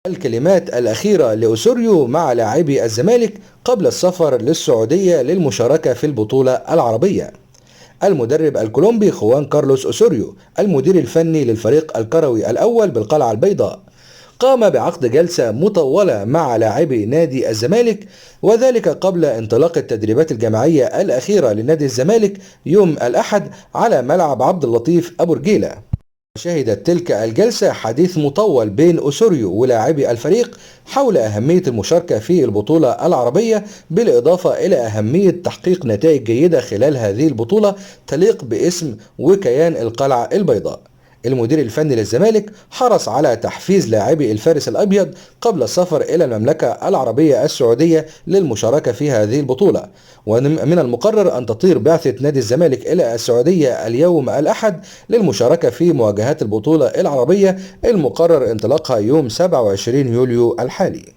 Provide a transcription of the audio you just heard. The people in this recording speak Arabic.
الكلمات الأخيرة لأوسوريو مع لاعبي الزمالك قبل السفر للسعودية للمشاركة في البطولة العربية. المدرب الكولومبي خوان كارلوس أوسوريو المدير الفني للفريق الكروي الأول بالقلعة البيضاء قام بعقد جلسة مطولة مع لاعبي نادي الزمالك، وذلك قبل انطلاق التدريبات الجماعية الأخيرة لنادي الزمالك يوم الأحد على ملعب عبد اللطيف أبو رجيلة. شهدت تلك الجلسة حديث مطول بين أوسوريو ولاعبي الفريق حول أهمية المشاركة في البطولة العربية، بالإضافة إلى أهمية تحقيق نتائج جيدة خلال هذه البطولة تليق باسم وكيان القلعة البيضاء. المدير الفني للزمالك حرص على تحفيز لاعبي الفارس الأبيض قبل السفر إلى المملكة العربية السعودية للمشاركة في هذه البطولة، ومن المقرر أن تطير بعثة نادي الزمالك إلى السعودية اليوم الأحد للمشاركة في مواجهات البطولة العربية المقرر انطلاقها يوم 27 يوليو الحالي.